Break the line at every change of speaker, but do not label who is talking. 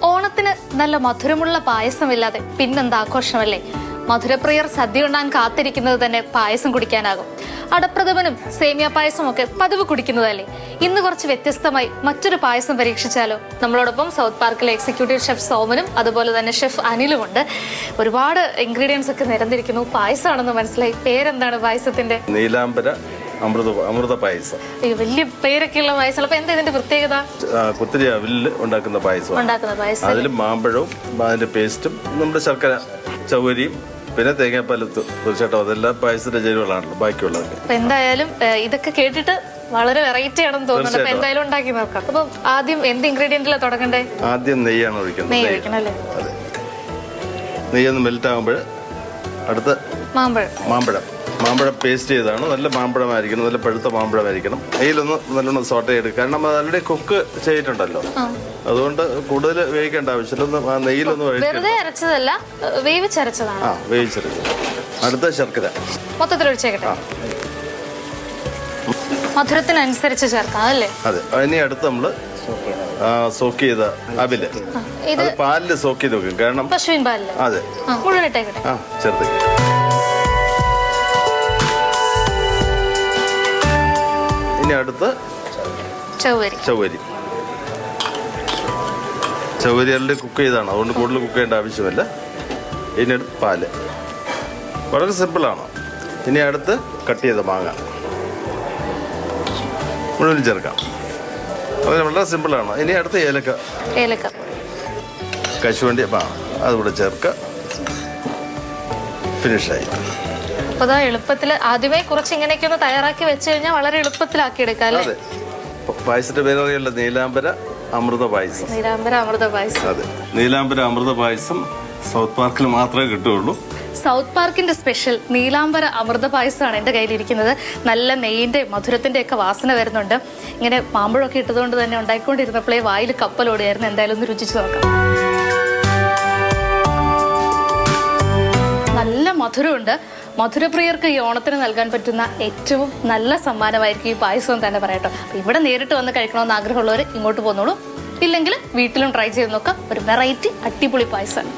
ഓണത്തിന് നല്ല മധുരമുള്ള പായസമില്ലാതെ പിന്നെന്താ ആഘോഷമല്ലേ? മധുരപ്രിയർ സദ്യ ഉണ്ണാൻ കാത്തിരിക്കുന്നത് തന്നെ പായസം കുടിക്കാനാകും. അടപ്രഥമനും സേമിയ പായസവും ഒക്കെ പതിവ് കുടിക്കുന്നതല്ലേ. ഇന്ന് കുറച്ച് വ്യത്യസ്തമായി മറ്റൊരു പായസം പരീക്ഷിച്ചാലോ? നമ്മളോടൊപ്പം സൗത്ത് പാർക്കിലെ എക്സിക്യൂട്ടീവ് ഷെഫ് സോമനും അതുപോലെ തന്നെ ഷെഫ് അനിലുമുണ്ട്. ഒരുപാട് ഇൻഗ്രീഡിയൻസ് ഒക്കെ നിരന്നിരിക്കുന്നു. പായസമാണെന്ന് മനസ്സിലായി. പേരെന്താണ് പായസത്തിന്റെ?
നീലാംബര അമൃത പായസം.
വലിയ പേരൊക്കെയുള്ള പായസം. അപ്പൊ എന്താ ഇതിന്റെ പ്രത്യേകത?
കുത്തിരി അവില് ഉണ്ടാക്കുന്ന പായസം. അതിൽ മാമ്പഴവും അതിന്റെ പേസ്റ്റും നമ്മുടെ ശർക്കര ചൗരിയും പിന്നെ തേങ്ങാപ്പാൽ തീർച്ചയായിട്ടും അതെല്ലാം പായസത്തിന്റെ ചേരുവകളാണല്ലോ ബാക്കിയുള്ളത്.
അപ്പൊ എന്തായാലും ഇതൊക്കെ കേട്ടിട്ട് വളരെ വെറൈറ്റി ആണെന്ന് തോന്നുന്നുണ്ട്. അപ്പൊ എന്തായാലും ഉണ്ടാക്കി നോക്കാം. അപ്പൊ ആദ്യം എന്ത് ഇൻഗ്രീഡിയന്റിലാണ് തുടങ്ങണ്ടേ?
ആദ്യം നെയ്യാണ് ഒഴിക്കുന്നത്.
നെയ്യ് ഒഴിക്കണല്ലേ?
നെയ്യൊന്ന് മെൽറ്റ് ആകുമ്പോൾ അടുത്ത് മാമ്പഴം പേസ്റ്റ് ചെയ്താണ്. നല്ല മാമ്പഴമായിരിക്കണം, നല്ല പഴുത്ത മാമ്പഴമായിരിക്കണം. നെയ്യിലൊന്ന് നല്ലോണം സോട്ട് ചെയ്തെടുക്കുക. കാരണം അത് ആൾറെഡി കുക്ക് ചെയ്തിട്ടുണ്ടല്ലോ, അതുകൊണ്ട് കൂടുതൽ വേവിക്കേണ്ട ആവശ്യമില്ല. ആ നെയ്യിലൊന്ന്
വേവിച്ചരച്ചതാണ്.
വേവിച്ചരച്ചത്. അടുത്ത ശർക്കര
മൊത്തത്തിൽ ഒഴിച്ചേക്കട്ടെ. മധുരത്തിനനുസരിച്ച് ചേർക്കാം അല്ലേ?
അതെ. ഇനി അടുത്ത് നമ്മള് സോക്ക് ചെയ്ത അവില് പാലില് സോക്ക് ചെയ്ത് വെക്കും. കാരണം
പശുവിൻ പാലില്.
അതെ,
മുഴുവൻ ഇട്ടേക്കട്ടെ.
ചെറുത്. ഇനി അടുത്ത് ചൗവരി ആൾറെഡി കുക്ക് ചെയ്താണ്, അതുകൊണ്ട് കൂടുതൽ കുക്ക് ചെയ്യേണ്ട ആവശ്യമില്ല. ഇനി അടുത്ത് പാല്. വളരെ സിമ്പിളാണ്. ഇനി അടുത്ത് കട്ട് ചെയ്ത മാങ്ങ മുഴുവൻ ചേർക്കാം. അത് വളരെ സിമ്പിളാണ്. ഇനി അടുത്ത് ഏലക്ക കശുവണ്ടി അതുകൂടെ ചേർക്കുക. ഫിനിഷായി.
അപ്പൊ എളുപ്പത്തിൽ ആദ്യമേ കുറച്ച് ഇങ്ങനെയൊക്കെ ഒന്ന് തയ്യാറാക്കി വെച്ച് കഴിഞ്ഞാൽ വളരെ എളുപ്പത്തിലാക്കി എടുക്കാം.
അതെ. പായസത്തിന്റെ പേര് അറിയില്ല, നീലാംബര അമൃത പായസം. അതെ, നീലാംബര അമൃത പായസം സൗത്ത് പാർക്കിൽ മാത്രമേ കിട്ടുകയുള്ളൂ.
സൗത്ത് പാർക്കിന്റെ സ്പെഷ്യൽ നീലാംബര അമൃത പായസമാണ് എന്റെ കയ്യിലിരിക്കുന്നത്. നല്ല നെയ്യിന്റെ മധുരത്തിന്റെ ഒക്കെ വാസന വരുന്നുണ്ട്. ഇങ്ങനെ മാമ്പഴമൊക്കെ ഇട്ടതുകൊണ്ട് തന്നെ ഉണ്ടായിക്കൊണ്ടിരുന്നപ്പോഴേ വായിൽ കപ്പലോടിയായിരുന്നു. എന്തായാലും ഒന്ന് രുചിച്ചു നോക്കാം. നല്ല മധുരമുണ്ട്. മധുരപ്രിയർക്ക് ഈ ഓണത്തിന് നൽകാൻ പറ്റുന്ന ഏറ്റവും നല്ല സമ്മാനമായിരിക്കും ഈ പായസം തന്നെ പറയട്ടോ. ഇവിടെ നേരിട്ട് വന്ന് കഴിക്കണമെന്ന് ആഗ്രഹമുള്ളവർ ഇങ്ങോട്ട് പോന്നോളൂ. ഇല്ലെങ്കിൽ വീട്ടിലും ട്രൈ ചെയ്ത് നോക്കാം. ഒരു വെറൈറ്റി അടിപൊളി പായസം.